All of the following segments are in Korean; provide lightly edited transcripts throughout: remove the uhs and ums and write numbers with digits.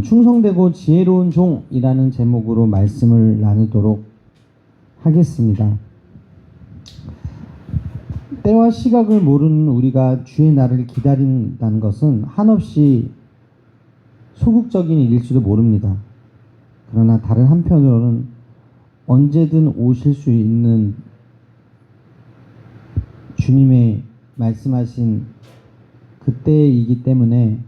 충성되고 지혜로운 종이라는 제목으로 말씀을 나누도록 하겠습니다. 때와 시각을 모르는 우리가 주의 날을 기다린다는 것은 한없이 소극적인 일일지도 모릅니다. 그러나 다른 한편으로는 언제든 오실 수 있는 주님의 말씀하신 그때이기 때문에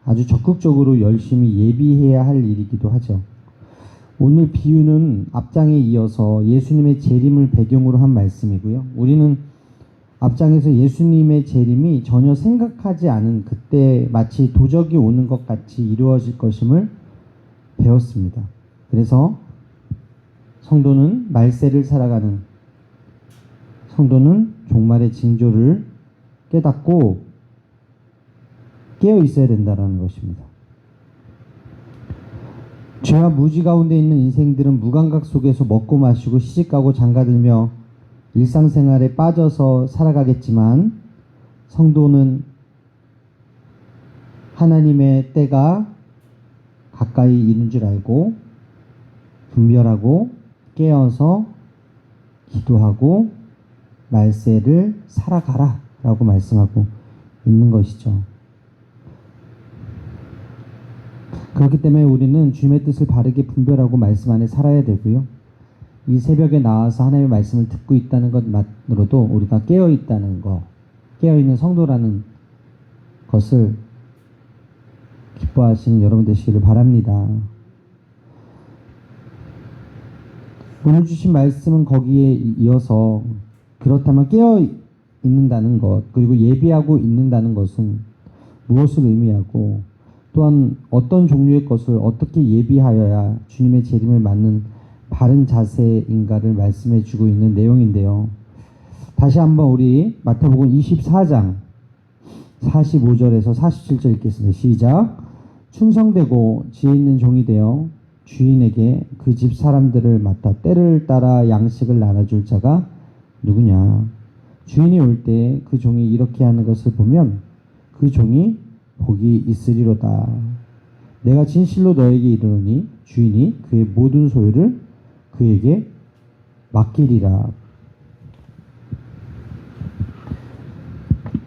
아주 적극적으로 열심히 예비해야 할 일이기도 하죠. 오늘 비유는 앞장에 이어서 예수님의 재림을 배경으로 한 말씀이고요. 우리는 앞장에서 예수님의 재림이 전혀 생각하지 않은 그때 마치 도적이 오는 것 같이 이루어질 것임을 배웠습니다. 그래서 성도는 말세를 살아가는 성도는 종말의 징조를 깨닫고 깨어 있어야 된다는 것입니다. 죄와 무지 가운데 있는 인생들은 무감각 속에서 먹고 마시고 시집가고 장가들며 일상생활에 빠져서 살아가겠지만 성도는 하나님의 때가 가까이 이른 줄 알고 분별하고 깨어서 기도하고 말세를 살아가라 라고 말씀하고 있는 것이죠. 그렇기 때문에 우리는 주님의 뜻을 바르게 분별하고 말씀 안에 살아야 되고요. 이 새벽에 나와서 하나님의 말씀을 듣고 있다는 것만으로도 우리가 깨어있다는 것, 깨어있는 성도라는 것을 기뻐하시는 여러분 되시기를 바랍니다. 오늘 주신 말씀은 거기에 이어서 그렇다면 깨어있는다는 것, 그리고 예비하고 있는다는 것은 무엇을 의미하고 또한 어떤 종류의 것을 어떻게 예비하여야 주님의 재림을 맞는 바른 자세인가를 말씀해 주고 있는 내용인데요. 다시 한번 우리 마태복음 24장 45절에서 47절 읽겠습니다. 시작. 충성되고 지혜 있는 종이 되어 주인에게 그 집 사람들을 맡아 때를 따라 양식을 나눠줄 자가 누구냐. 주인이 올 때 그 종이 이렇게 하는 것을 보면 그 종이 복이 있으리로다. 내가 진실로 너에게 이르노니 주인이 그의 모든 소유를 그에게 맡기리라.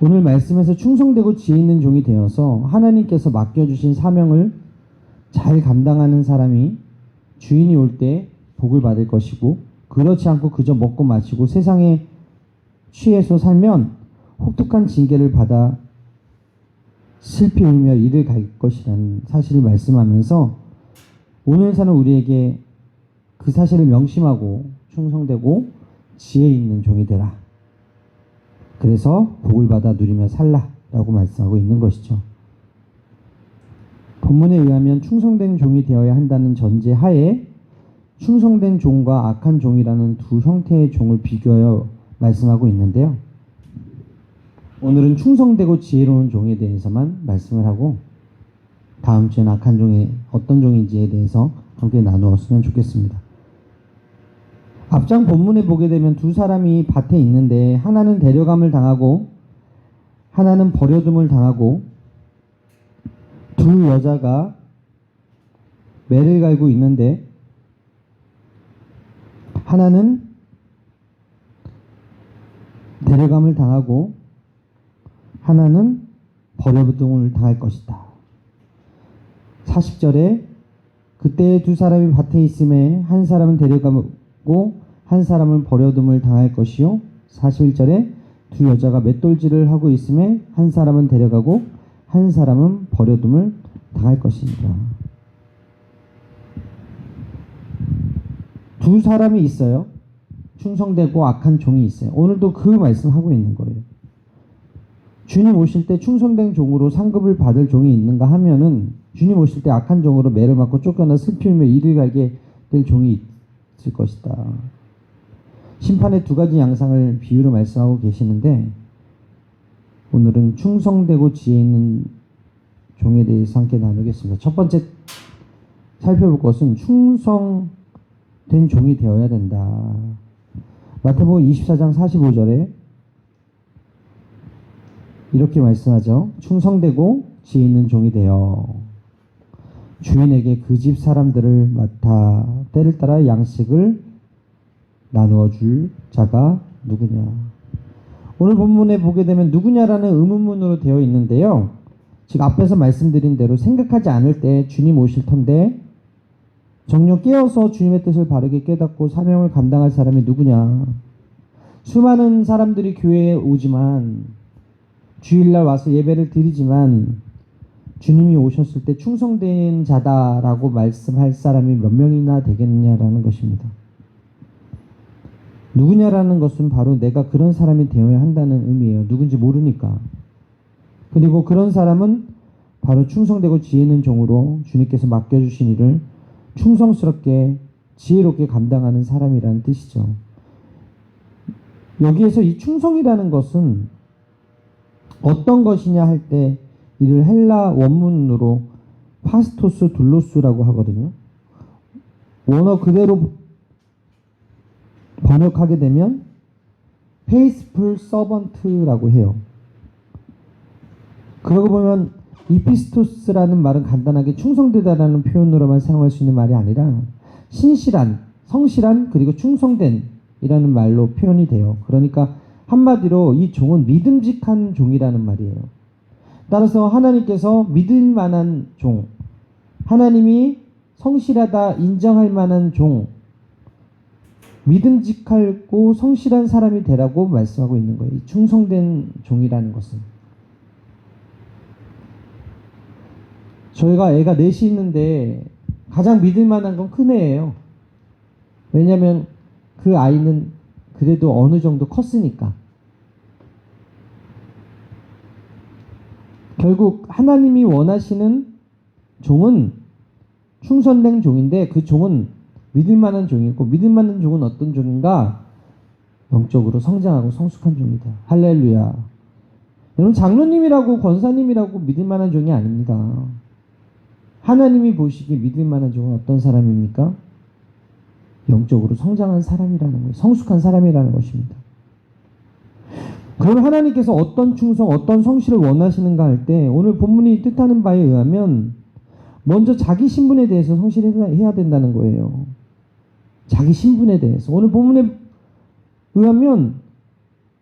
오늘 말씀에서 충성되고 지혜 있는 종이 되어서 하나님께서 맡겨주신 사명을 잘 감당하는 사람이 주인이 올 때 복을 받을 것이고, 그렇지 않고 그저 먹고 마시고 세상에 취해서 살면 혹독한 징계를 받아 슬피 울며 이를 갈 것이라는 사실을 말씀하면서 오늘 사는 우리에게 그 사실을 명심하고 충성되고 지혜 있는 종이 되라. 그래서 복을 받아 누리며 살라 라고 말씀하고 있는 것이죠. 본문에 의하면 충성된 종이 되어야 한다는 전제 하에 충성된 종과 악한 종이라는 두 형태의 종을 비교하여 말씀하고 있는데요. 오늘은 충성되고 지혜로운 종에 대해서만 말씀을 하고 다음 주에는 악한 종이 어떤 종인지에 대해서 함께 나누었으면 좋겠습니다. 앞장 본문에 보게 되면 두 사람이 밭에 있는데 하나는 데려감을 당하고 하나는 버려둠을 당하고 두 여자가 매를 갈고 있는데 하나는 데려감을 당하고 하나는 버려둠을 당할 것이다. 40절에 그때 두 사람이 밭에 있음에 한 사람은 데려가고 한 사람은 버려둠을 당할 것이요. 41절에 두 여자가 맷돌질을 하고 있음에 한 사람은 데려가고 한 사람은 버려둠을 당할 것입니다. 두 사람이 있어요. 충성되고 악한 종이 있어요. 오늘도 그 말씀하고 있는 거예요. 주님 오실 때 충성된 종으로 상급을 받을 종이 있는가 하면은 주님 오실 때 악한 종으로 매를 맞고 쫓겨나 슬피 울며 이를 갈게 될 종이 있을 것이다. 심판의 두 가지 양상을 비유로 말씀하고 계시는데 오늘은 충성되고 지혜 있는 종에 대해서 함께 나누겠습니다. 첫 번째 살펴볼 것은 충성된 종이 되어야 된다. 마태복음 24장 45절에 이렇게 말씀하죠. 충성되고 지혜 있는 종이 되어. 주인에게 그 집 사람들을 맡아 때를 따라 양식을 나누어 줄 자가 누구냐. 오늘 본문에 보게 되면 누구냐라는 의문문으로 되어 있는데요. 즉 앞에서 말씀드린 대로 생각하지 않을 때 주님 오실 텐데 정녕 깨어서 주님의 뜻을 바르게 깨닫고 사명을 감당할 사람이 누구냐. 수많은 사람들이 교회에 오지만 주일날 와서 예배를 드리지만 주님이 오셨을 때 충성된 자다라고 말씀할 사람이 몇 명이나 되겠느냐라는 것입니다. 누구냐라는 것은 바로 내가 그런 사람이 되어야 한다는 의미예요. 누군지 모르니까. 그리고 그런 사람은 바로 충성되고 지혜 있는 종으로 주님께서 맡겨주신 일을 충성스럽게 지혜롭게 감당하는 사람이라는 뜻이죠. 여기에서 이 충성이라는 것은 어떤 것이냐 할 때 이를 헬라 원문으로 파스토스 둘로스라고 하거든요. 원어 그대로 번역하게 되면 faithful servant라고 해요. 그러고 보면 이피스토스라는 말은 간단하게 충성되다라는 표현으로만 사용할 수 있는 말이 아니라 신실한, 성실한, 그리고 충성된 이라는 말로 표현이 돼요. 그러니까 한마디로 이 종은 믿음직한 종이라는 말이에요. 따라서 하나님께서 믿을 만한 종, 하나님이 성실하다 인정할 만한 종, 믿음직하고 성실한 사람이 되라고 말씀하고 있는 거예요. 이 충성된 종이라는 것은. 저희가 애가 넷이 있는데 가장 믿을 만한 건 큰애예요. 왜냐하면 그 아이는 그래도 어느 정도 컸으니까. 결국 하나님이 원하시는 종은 충성된 종인데 그 종은 믿을 만한 종이고, 믿을 만한 종은 어떤 종인가? 영적으로 성장하고 성숙한 종이다. 할렐루야. 여러분, 장로님이라고 권사님이라고 믿을 만한 종이 아닙니다. 하나님이 보시기에 믿을 만한 종은 어떤 사람입니까? 영적으로 성장한 사람이라는 거예요. 성숙한 사람이라는 것입니다. 그럼 하나님께서 어떤 충성, 어떤 성실을 원하시는가 할 때 오늘 본문이 뜻하는 바에 의하면 먼저 자기 신분에 대해서 성실해야 된다는 거예요. 자기 신분에 대해서. 오늘 본문에 의하면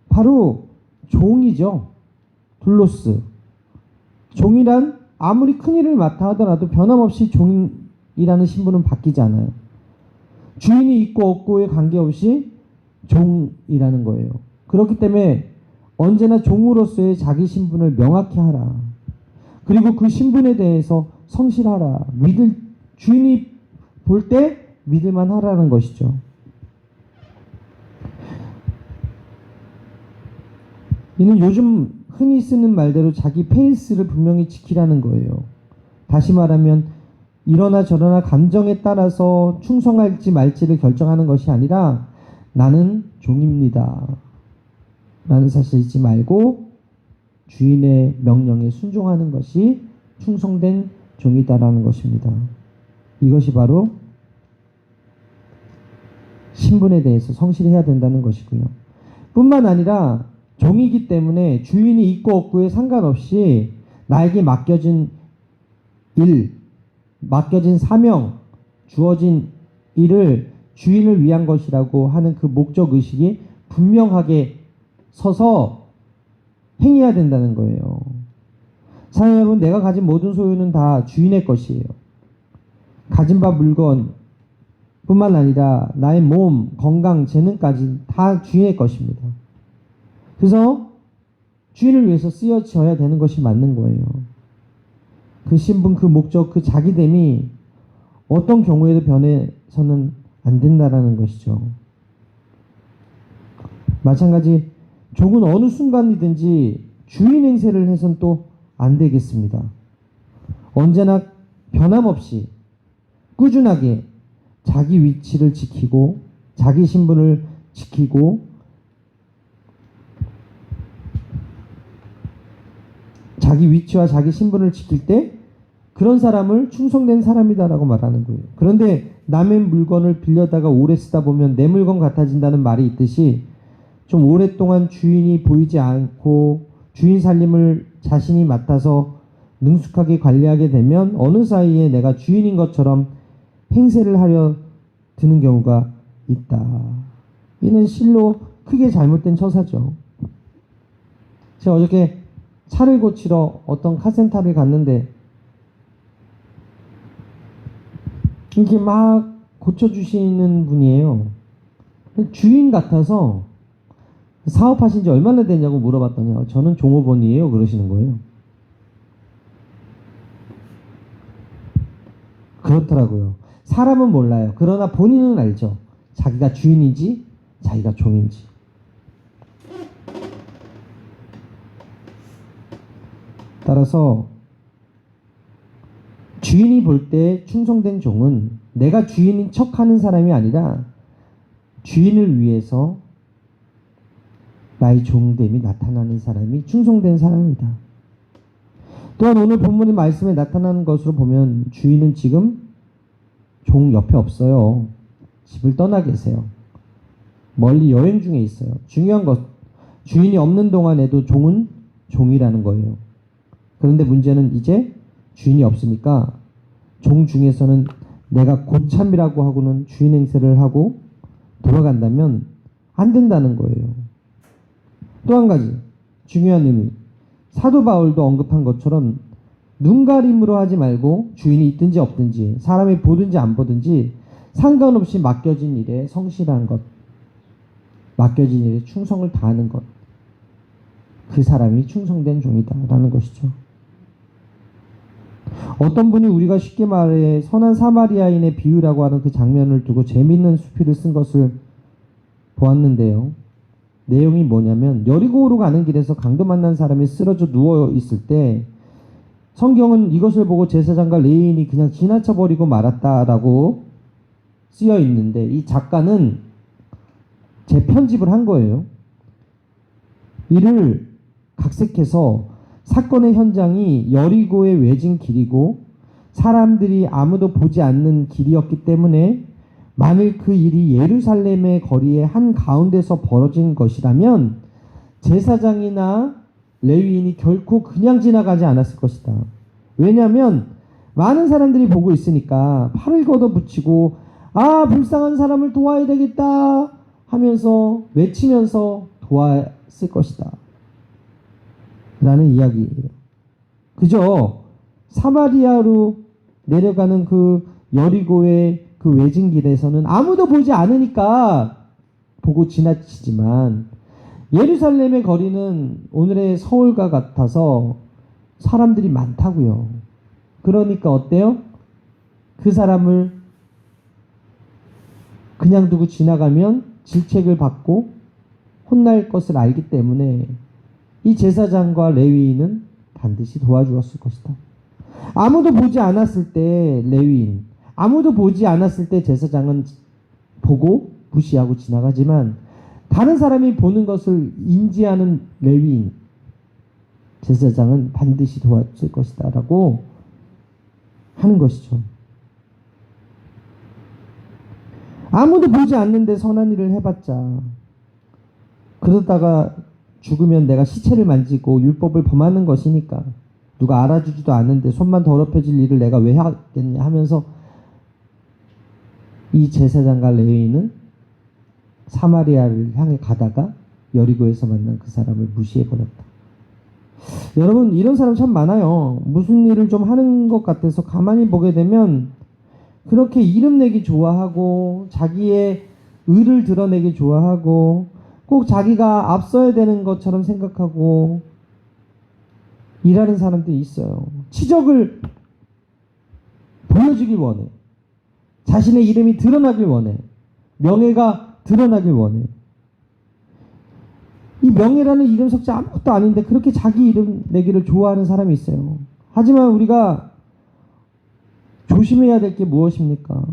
바로 종이죠. 둘로스. 종이란 아무리 큰 일을 맡아 하더라도 변함없이 종이라는 신분은 바뀌지 않아요. 주인이 있고 없고에 관계없이 종이라는 거예요. 그렇기 때문에 언제나 종으로서의 자기 신분을 명확히 하라. 그리고 그 신분에 대해서 성실하라. 주인이 볼 때 믿을만 하라는 것이죠. 이는 요즘 흔히 쓰는 말대로 자기 페이스를 분명히 지키라는 거예요. 다시 말하면 이러나 저러나 감정에 따라서 충성할지 말지를 결정하는 것이 아니라 나는 종입니다 라는 사실 잊지 말고 주인의 명령에 순종하는 것이 충성된 종이다라는 것입니다. 이것이 바로 신분에 대해서 성실해야 된다는 것이고요. 뿐만 아니라 종이기 때문에 주인이 있고 없고에 상관없이 나에게 맡겨진 일, 맡겨진 사명, 주어진 일을 주인을 위한 것이라고 하는 그 목적 의식이 분명하게 서서 행해야 된다는 거예요. 사랑하는 여러분, 내가 가진 모든 소유는 다 주인의 것이에요. 가진 바 물건 뿐만 아니라 나의 몸, 건강, 재능까지 다 주인의 것입니다. 그래서 주인을 위해서 쓰여져야 되는 것이 맞는 거예요. 그 신분, 그 목적, 그 자기됨이 어떤 경우에도 변해서는 안 된다라는 것이죠. 마찬가지 종은 어느 순간이든지 주인 행세를 해서는 또 안 되겠습니다. 언제나 변함없이 꾸준하게 자기 위치를 지키고 자기 신분을 지키고 자기 위치와 자기 신분을 지킬 때 그런 사람을 충성된 사람이다라고 말하는 거예요. 그런데 남의 물건을 빌려다가 오래 쓰다 보면 내 물건 같아진다는 말이 있듯이 좀 오랫동안 주인이 보이지 않고 주인 살림을 자신이 맡아서 능숙하게 관리하게 되면 어느 사이에 내가 주인인 것처럼 행세를 하려 드는 경우가 있다. 이는 실로 크게 잘못된 처사죠. 제가 어저께 차를 고치러 어떤 카센터를 갔는데 이렇게 막 고쳐주시는 분이에요. 주인 같아서 사업하신 지 얼마나 됐냐고 물어봤더니 저는 종업원이에요 그러시는 거예요. 그렇더라고요. 사람은 몰라요. 그러나 본인은 알죠. 자기가 주인인지 자기가 종인지. 따라서 주인이 볼 때 충성된 종은 내가 주인인 척하는 사람이 아니라 주인을 위해서 나의 종됨이 나타나는 사람이 충성된 사람이다. 또한 오늘 본문의 말씀에 나타나는 것으로 보면 주인은 지금 종 옆에 없어요. 집을 떠나 계세요. 멀리 여행 중에 있어요. 중요한 것, 주인이 없는 동안에도 종은 종이라는 거예요. 그런데 문제는 이제 주인이 없으니까 종 중에서는 내가 고참이라고 하고는 주인 행세를 하고 돌아간다면 안 된다는 거예요. 또 한 가지 중요한 의미, 사도 바울도 언급한 것처럼 눈가림으로 하지 말고 주인이 있든지 없든지 사람이 보든지 안 보든지 상관없이 맡겨진 일에 성실한 것, 맡겨진 일에 충성을 다하는 것, 그 사람이 충성된 종이다라는 것이죠. 어떤 분이 우리가 쉽게 말해 선한 사마리아인의 비유라고 하는 그 장면을 두고 재미있는 수필을 쓴 것을 보았는데요. 내용이 뭐냐면 여리고로 가는 길에서 강도 만난 사람이 쓰러져 누워 있을 때 성경은 이것을 보고 제사장과 레위인이 그냥 지나쳐버리고 말았다라고 쓰여 있는데 이 작가는 재편집을 한 거예요. 이를 각색해서 사건의 현장이 여리고의 외진 길이고 사람들이 아무도 보지 않는 길이었기 때문에 만일 그 일이 예루살렘의 거리의 한 가운데서 벌어진 것이라면 제사장이나 레위인이 결코 그냥 지나가지 않았을 것이다. 왜냐하면 많은 사람들이 보고 있으니까 팔을 걷어붙이고 불쌍한 사람을 도와야 되겠다 하면서 외치면서 도왔을 것이다 라는 이야기예요. 그저 사마리아로 내려가는 그 여리고의 그 외진 길에서는 아무도 보지 않으니까 보고 지나치지만 예루살렘의 거리는 오늘의 서울과 같아서 사람들이 많다고요. 그러니까 어때요? 그 사람을 그냥 두고 지나가면 질책을 받고 혼날 것을 알기 때문에 이 제사장과 레위인은 반드시 도와주었을 것이다. 아무도 보지 않았을 때 레위인, 아무도 보지 않았을 때 제사장은 보고 무시하고 지나가지만 다른 사람이 보는 것을 인지하는 레위인, 제사장은 반드시 도와줄 것이다 라고 하는 것이죠. 아무도 보지 않는데 선한 일을 해봤자 그러다가 죽으면 내가 시체를 만지고 율법을 범하는 것이니까 누가 알아주지도 않는데 손만 더럽혀질 일을 내가 왜 하겠냐 하면서 이 제사장과 레위인은 사마리아를 향해 가다가 여리고에서 만난 그 사람을 무시해버렸다. 여러분 이런 사람 참 많아요. 무슨 일을 좀 하는 것 같아서 가만히 보게 되면 그렇게 이름 내기 좋아하고 자기의 의를 드러내기 좋아하고 꼭 자기가 앞서야 되는 것처럼 생각하고 일하는 사람들이 있어요. 치적을 보여주길 원해. 자신의 이름이 드러나길 원해. 명예가 드러나길 원해. 이 명예라는 이름 석자 아무것도 아닌데 그렇게 자기 이름 내기를 좋아하는 사람이 있어요. 하지만 우리가 조심해야 될 게 무엇입니까?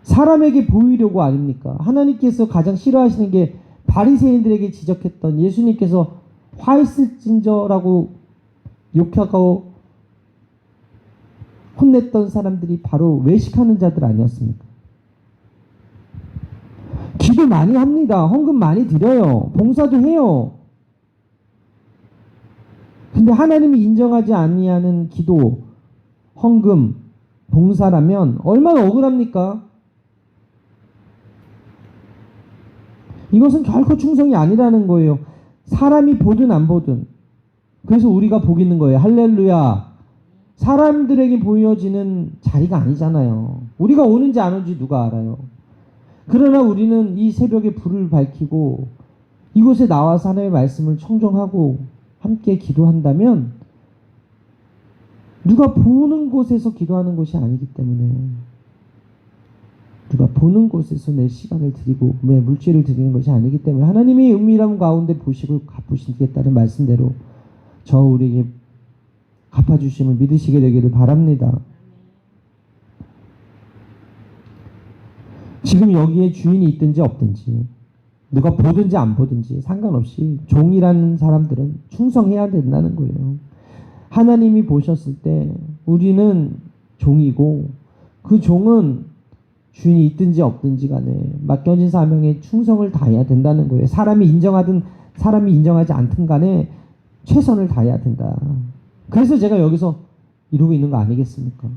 사람에게 보이려고 아닙니까? 하나님께서 가장 싫어하시는 게 바리새인들에게 지적했던 예수님께서 화있을진저라고 욕하고 혼냈던 사람들이 바로 외식하는 자들 아니었습니까? 기도 많이 합니다. 헌금 많이 드려요. 봉사도 해요. 근데 하나님이 인정하지 아니하는 기도, 헌금, 봉사라면 얼마나 억울합니까? 이것은 결코 충성이 아니라는 거예요. 사람이 보든 안 보든. 그래서 우리가 복 있는 거예요. 할렐루야. 사람들에게 보여지는 자리가 아니잖아요. 우리가 오는지 안 오는지 누가 알아요. 그러나 우리는 이 새벽에 불을 밝히고 이곳에 나와서 하나님의 말씀을 청정하고 함께 기도한다면 누가 보는 곳에서 기도하는 것이 아니기 때문에, 누가 보는 곳에서 내 시간을 드리고 내 물질을 드리는 것이 아니기 때문에 하나님이 은밀함 가운데 보시고 갚으시겠다는 말씀대로 저 우리에게 갚아주심을 믿으시게 되기를 바랍니다. 지금 여기에 주인이 있든지 없든지, 누가 보든지 안 보든지 상관없이 종이라는 사람들은 충성해야 된다는 거예요. 하나님이 보셨을 때 우리는 종이고 그 종은 주인이 있든지 없든지 간에 맡겨진 사명에 충성을 다해야 된다는 거예요. 사람이 인정하든 사람이 인정하지 않든 간에 최선을 다해야 된다. 그래서 제가 여기서 이러고 있는 거 아니겠습니까?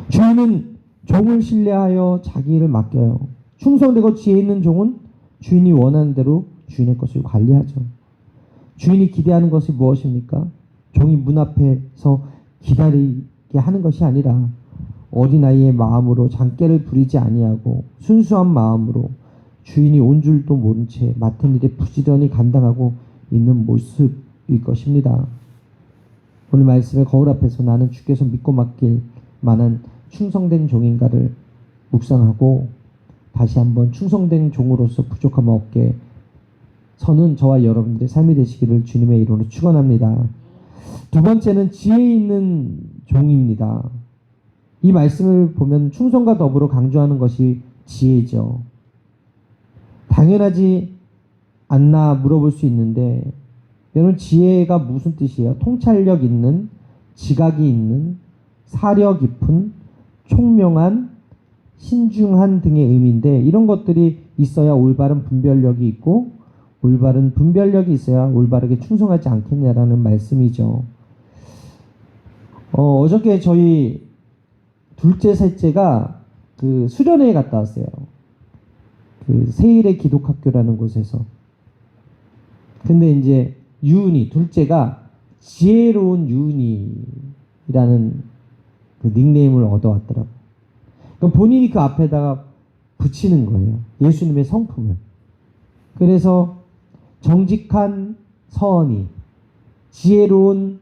주인은 종을 신뢰하여 자기 일을 맡겨요. 충성되고 지혜 있는 종은 주인이 원하는 대로 주인의 것을 관리하죠. 주인이 기대하는 것이 무엇입니까? 종이 문 앞에서 기다리게 하는 것이 아니라 어린아이의 마음으로 장깨를 부리지 아니하고 순수한 마음으로 주인이 온 줄도 모른 채 맡은 일에 부지런히 감당하고 있는 모습일 것입니다. 오늘 말씀의 거울 앞에서 나는 주께서 믿고 맡길 만한 충성된 종인가를 묵상하고 다시 한번 충성된 종으로서 부족함 없게 서는 저와 여러분들의 삶이 되시기를 주님의 이름으로 축원합니다. 두 번째는 지혜 있는 종입니다. 이 말씀을 보면 충성과 더불어 강조하는 것이 지혜죠. 당연하지 않나 물어볼 수 있는데 여러분, 지혜가 무슨 뜻이에요? 통찰력 있는, 지각이 있는, 사려 깊은, 총명한, 신중한 등의 의미인데 이런 것들이 있어야 올바른 분별력이 있고 올바른 분별력이 있어야 올바르게 충성하지 않겠냐라는 말씀이죠. 어저께 저희 둘째, 셋째가 그 수련회에 갔다 왔어요. 그 세일의 기독학교라는 곳에서. 근데 이제 유은이, 둘째가 지혜로운 유은이라는 그 닉네임을 얻어왔더라고요. 그럼 본인이 그 앞에다가 붙이는 거예요. 예수님의 성품을. 그래서 정직한 서언이, 지혜로운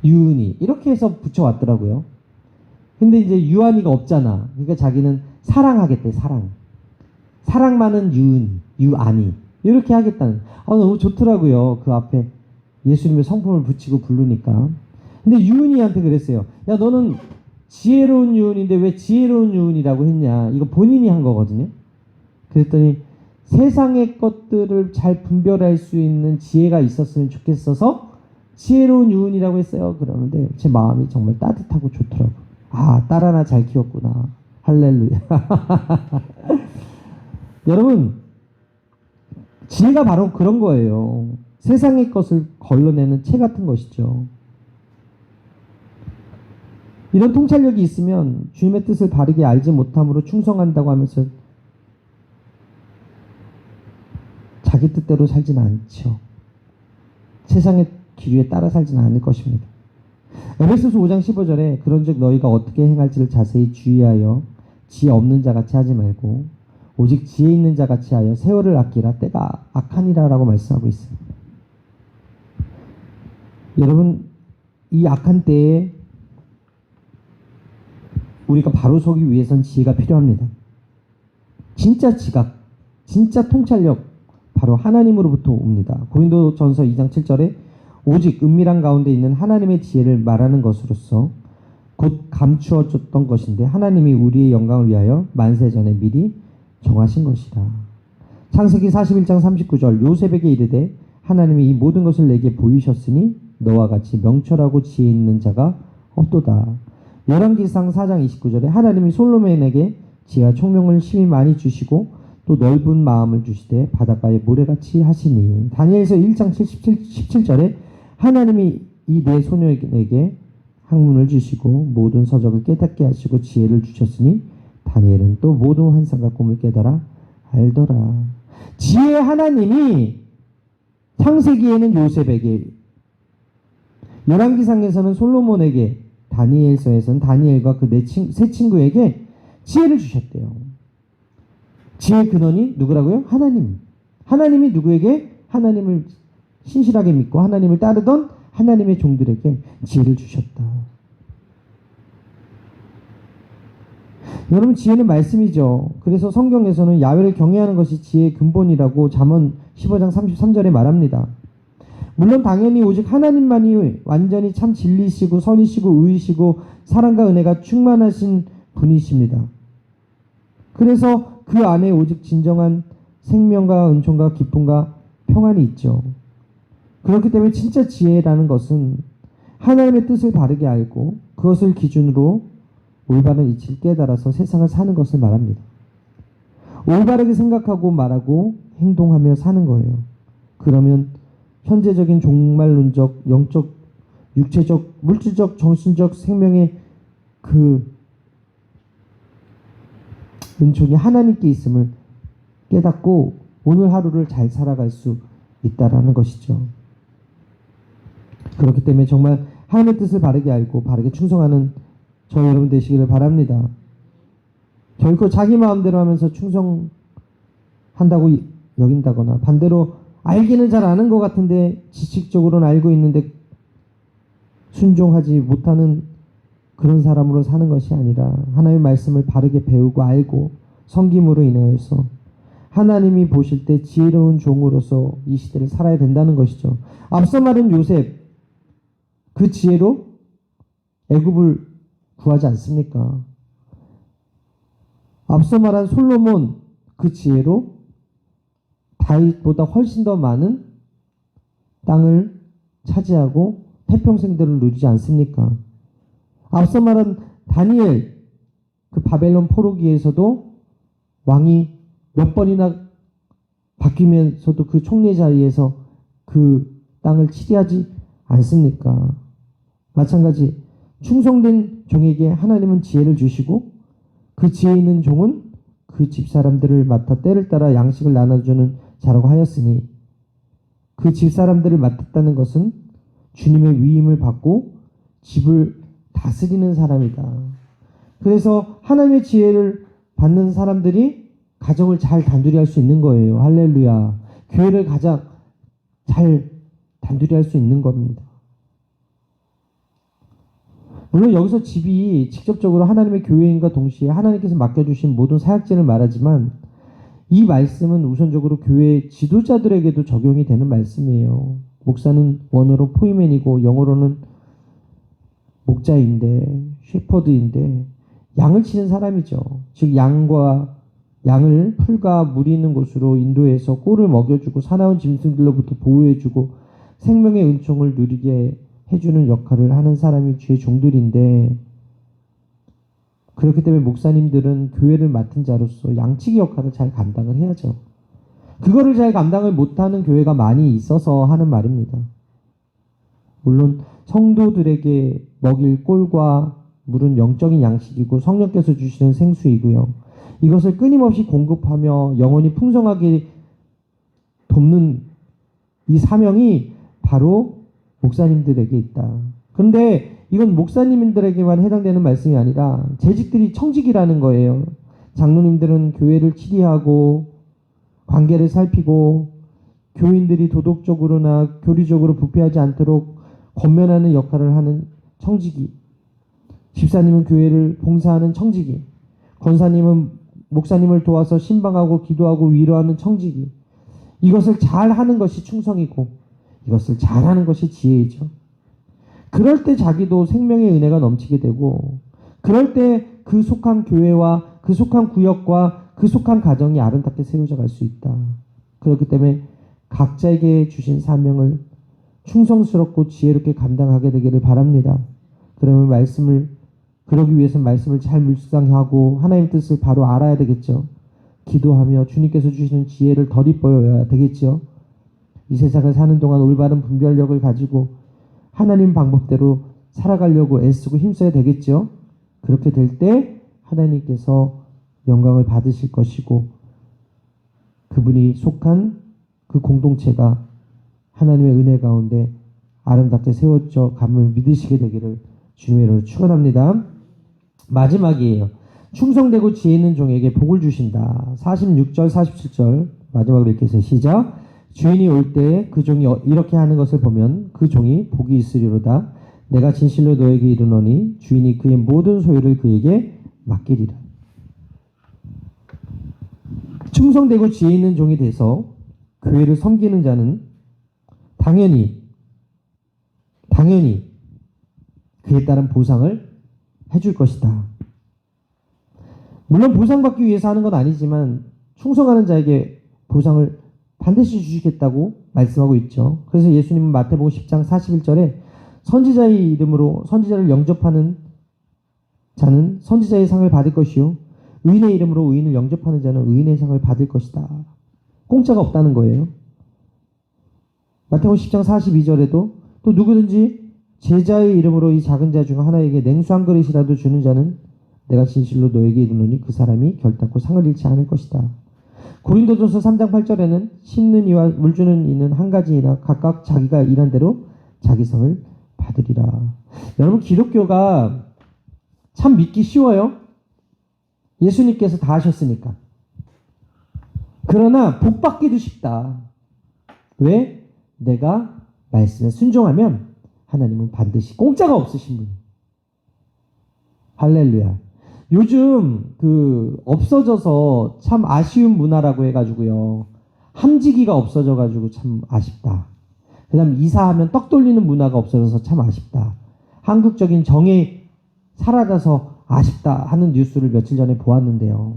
유은이 이렇게 해서 붙여왔더라고요. 근데 이제 유한이가 없잖아. 그러니까 자기는 사랑하겠대, 사랑. 사랑 많은 유한이 이렇게 하겠다는. 너무 좋더라고요. 그 앞에 예수님의 성품을 붙이고 부르니까. 근데 유은이한테 그랬어요. 야, 너는 지혜로운 유은인데 왜 지혜로운 유은이라고 했냐. 이거 본인이 한 거거든요. 그랬더니 세상의 것들을 잘 분별할 수 있는 지혜가 있었으면 좋겠어서 지혜로운 유은이라고 했어요. 그러는데 제 마음이 정말 따뜻하고 좋더라고요. 아, 딸 하나 잘 키웠구나. 할렐루야. 여러분, 지혜가 바로 그런 거예요. 세상의 것을 걸러내는 채 같은 것이죠. 이런 통찰력이 있으면 주님의 뜻을 바르게 알지 못함으로 충성한다고 하면서 자기 뜻대로 살지는 않죠. 세상의 기류에 따라 살지는 않을 것입니다. 에베소서 5장 15절에 그런즉 너희가 어떻게 행할지를 자세히 주의하여 지혜 없는 자 같이 하지 말고 오직 지혜 있는 자 같이 하여 세월을 아끼라 때가 악하니라 라고 말씀하고 있어요. 여러분, 이 악한 때에 우리가 바로 서기 위해선 지혜가 필요합니다. 진짜 지각, 진짜 통찰력 바로 하나님으로부터 옵니다. 고린도전서 2장 7절에 오직 은밀한 가운데 있는 하나님의 지혜를 말하는 것으로서 곧 감추어졌던 것인데 하나님이 우리의 영광을 위하여 만세전에 미리 정하신 것이다. 창세기 41장 39절 요셉에게 이르되 하나님이 이 모든 것을 내게 보이셨으니 너와 같이 명철하고 지혜 있는 자가 없도다. 열왕기상 4장 29절에 하나님이 솔로몬에게 지혜와 총명을 심히 많이 주시고 또 넓은 마음을 주시되 바닷가에 모래같이 하시니. 다니엘서 1장 17절에 하나님이 이 네 소년에게 학문을 주시고 모든 서적을 깨닫게 하시고 지혜를 주셨으니 다니엘은 또 모든 환상과 꿈을 깨달아 알더라. 지혜 하나님이 창세기에는 요셉에게, 열왕기상에서는 솔로몬에게, 다니엘서에서는 다니엘과 그 세 친구에게 지혜를 주셨대요. 지혜의 근원이 누구라고요? 하나님. 하나님이 누구에게? 하나님을 신실하게 믿고 하나님을 따르던 하나님의 종들에게 지혜를 주셨다. 여러분, 지혜는 말씀이죠. 그래서 성경에서는 야훼를 경외하는 것이 지혜의 근본이라고 잠언 15장 33절에 말합니다. 물론 당연히 오직 하나님만이 완전히 참 진리시고 선이시고 의이시고 사랑과 은혜가 충만하신 분이십니다. 그래서 그 안에 오직 진정한 생명과 은총과 기쁨과 평안이 있죠. 그렇기 때문에 진짜 지혜라는 것은 하나님의 뜻을 바르게 알고 그것을 기준으로 올바른 이치를 깨달아서 세상을 사는 것을 말합니다. 올바르게 생각하고 말하고 행동하며 사는 거예요. 그러면 현재적인 종말론적, 영적, 육체적, 물질적, 정신적 생명의 그 은총이 하나님께 있음을 깨닫고 오늘 하루를 잘 살아갈 수 있다라는 것이죠. 그렇기 때문에 정말 하나님의 뜻을 바르게 알고 바르게 충성하는 저 여러분 되시기를 바랍니다. 결코 자기 마음대로 하면서 충성한다고 여긴다거나 반대로 알기는 잘 아는 것 같은데 지식적으로는 알고 있는데 순종하지 못하는 그런 사람으로 사는 것이 아니라 하나님의 말씀을 바르게 배우고 알고 섬김으로 인하여서 하나님이 보실 때 지혜로운 종으로서 이 시대를 살아야 된다는 것이죠. 앞서 말한 요셉, 그 지혜로 애굽을 구하지 않습니까? 앞서 말한 솔로몬, 그 지혜로 다윗보다 훨씬 더 많은 땅을 차지하고 태평생들을 누리지 않습니까? 앞서 말한 다니엘, 그 바벨론 포로기에서도 왕이 몇 번이나 바뀌면서도 그 총리 자리에서 그 땅을 치리하지 않습니까? 마찬가지 충성된 종에게 하나님은 지혜를 주시고 그 지혜 있는 종은 그 집사람들을 맡아 때를 따라 양식을 나눠주는 자라고 하였으니 그 집사람들을 맡았다는 것은 주님의 위임을 받고 집을 다스리는 사람이다. 그래서 하나님의 지혜를 받는 사람들이 가정을 잘 단둘이 할 수 있는 거예요. 할렐루야. 교회를 가장 잘 단둘이 할 수 있는 겁니다. 물론 여기서 집이 직접적으로 하나님의 교회인과 동시에 하나님께서 맡겨주신 모든 사역진을 말하지만 이 말씀은 우선적으로 교회 지도자들에게도 적용이 되는 말씀이에요. 목사는 원어로 포이맨이고 영어로는 목자인데 셰퍼드인데 양을 치는 사람이죠. 즉 양을 풀과 물이 있는 곳으로 인도해서 꼴을 먹여주고 사나운 짐승들로부터 보호해주고 생명의 은총을 누리게 해주는 역할을 하는 사람이 주의 종들인데 그렇기 때문에 목사님들은 교회를 맡은 자로서 양치기 역할을 잘 감당을 해야죠. 그거를 잘 감당을 못하는 교회가 많이 있어서 하는 말입니다. 물론 성도들에게 먹일 꼴과 물은 영적인 양식이고 성령께서 주시는 생수이고요. 이것을 끊임없이 공급하며 영원히 풍성하게 돕는 이 사명이 바로 목사님들에게 있다. 그런데 이건 목사님들에게만 해당되는 말씀이 아니라 재직들이 청직이라는 거예요. 장로님들은 교회를 치리하고 관계를 살피고 교인들이 도덕적으로나 교리적으로 부패하지 않도록 권면하는 역할을 하는 청직이, 집사님은 교회를 봉사하는 청직이, 권사님은 목사님을 도와서 신방하고 기도하고 위로하는 청직이, 이것을 잘하는 것이 충성이고 이것을 잘하는 것이 지혜이죠. 그럴 때 자기도 생명의 은혜가 넘치게 되고 그럴 때 그 속한 교회와 그 속한 구역과 그 속한 가정이 아름답게 세워져 갈 수 있다. 그렇기 때문에 각자에게 주신 사명을 충성스럽고 지혜롭게 감당하게 되기를 바랍니다. 그러면 그러기 위해서는 말씀을 잘 묵상하고 하나님 뜻을 바로 알아야 되겠죠. 기도하며 주님께서 주시는 지혜를 덧입어야 되겠죠. 이 세상을 사는 동안 올바른 분별력을 가지고 하나님 방법대로 살아가려고 애쓰고 힘써야 되겠죠. 그렇게 될 때 하나님께서 영광을 받으실 것이고 그분이 속한 그 공동체가 하나님의 은혜 가운데 아름답게 세워져 감을 믿으시게 되기를 주님의 이름으로 축원합니다. 마지막이에요. 충성되고 지혜 있는 종에게 복을 주신다. 46절 47절 마지막으로 읽겠어요. 시작. 주인이 올 때 그 종이 이렇게 하는 것을 보면 그 종이 복이 있으리로다. 내가 진실로 너에게 이르노니 주인이 그의 모든 소유를 그에게 맡기리라. 충성되고 지혜 있는 종이 돼서 교회를 섬기는 자는 당연히 그에 따른 보상을 해줄 것이다. 물론 보상받기 위해서 하는 건 아니지만 충성하는 자에게 보상을 반드시 주시겠다고 말씀하고 있죠. 그래서 예수님은 마태복음 10장 41절에 선지자의 이름으로 선지자를 영접하는 자는 선지자의 상을 받을 것이요 의인의 이름으로 의인을 영접하는 자는 의인의 상을 받을 것이다. 공짜가 없다는 거예요. 마태복음 10장 42절에도 또 누구든지 제자의 이름으로 이 작은 자 중 하나에게 냉수 한 그릇이라도 주는 자는 내가 진실로 너에게 이르노니 그 사람이 결단코 상을 잃지 않을 것이다. 고린도전서 3장 8절에는 심는 이와 물 주는 이는 한 가지이나 각각 자기가 일한 대로 자기 상을 받으리라. 여러분 기독교가 참 믿기 쉬워요. 예수님께서 다 하셨으니까. 그러나 복 받기도 쉽다. 왜? 내가 말씀에 순종하면 하나님은 반드시 공짜가 없으신 분이에요. 할렐루야. 요즘 없어져서 참 아쉬운 문화라고 해가지고요. 함지기가 없어져가지고 참 아쉽다. 그 다음 이사하면 떡 돌리는 문화가 없어져서 참 아쉽다. 한국적인 정이 사라져서 아쉽다 하는 뉴스를 며칠 전에 보았는데요.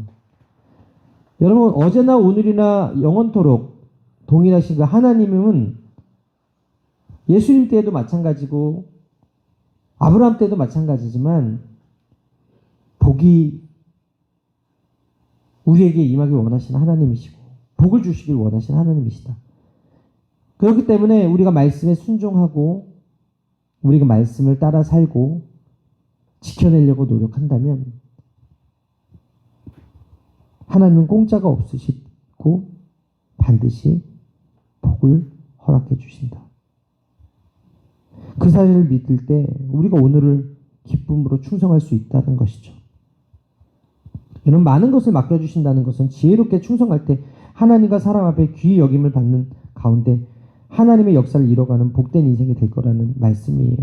여러분 어제나 오늘이나 영원토록 동일하신 그 하나님은 예수님 때에도 마찬가지고 아브라함 때도 마찬가지지만 복이 우리에게 임하길 원하시는 하나님이시고 복을 주시길 원하시는 하나님이시다. 그렇기 때문에 우리가 말씀에 순종하고 우리가 말씀을 따라 살고 지켜내려고 노력한다면 하나님은 공짜가 없으시고 반드시 복을 허락해 주신다. 그 사실을 믿을 때 우리가 오늘을 기쁨으로 충성할 수 있다는 것이죠. 여러분 많은 것을 맡겨주신다는 것은 지혜롭게 충성할 때 하나님과 사람 앞에 귀히 여김을 받는 가운데 하나님의 역사를 이뤄가는 복된 인생이 될 거라는 말씀이에요.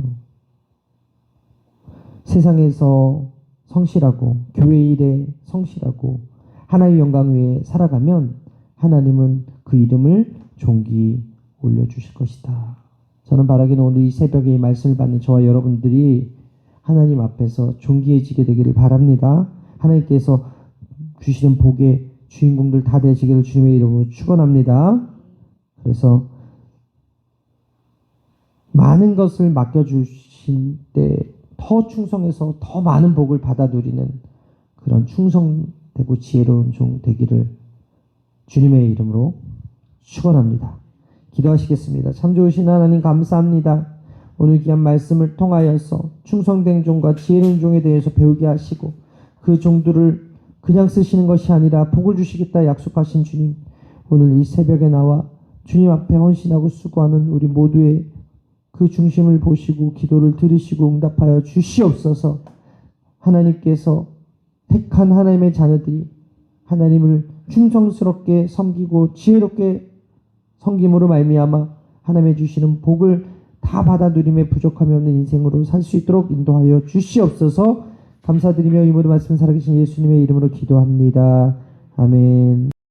세상에서 성실하고 교회 일에 성실하고 하나님의 영광 위에 살아가면 하나님은 그 이름을 존귀 올려주실 것이다. 저는 바라기는 오늘 이 새벽에 이 말씀을 받는 저와 여러분들이 하나님 앞에서 존귀해지게 되기를 바랍니다. 하나님께서 주시는 복의 주인공들 다 되시기를 주님의 이름으로 축원합니다. 그래서 많은 것을 맡겨주신 때 더 충성해서 더 많은 복을 받아 누리는 그런 충성되고 지혜로운 종 되기를 주님의 이름으로 축원합니다. 기도하시겠습니다. 참 좋으신 하나님 감사합니다. 오늘 귀한 말씀을 통하여서 충성된 종과 지혜로운 종에 대해서 배우게 하시고 그 종들을 그냥 쓰시는 것이 아니라 복을 주시겠다 약속하신 주님, 오늘 이 새벽에 나와 주님 앞에 헌신하고 수고하는 우리 모두의 그 중심을 보시고 기도를 들으시고 응답하여 주시옵소서. 하나님께서 택한 하나님의 자녀들이 하나님을 충성스럽게 섬기고 지혜롭게 섬김으로 말미암아 하나님의 주시는 복을 다 받아 누림에 부족함이 없는 인생으로 살 수 있도록 인도하여 주시옵소서. 감사드리며 이 모든 말씀 살아계신 예수님의 이름으로 기도합니다. 아멘.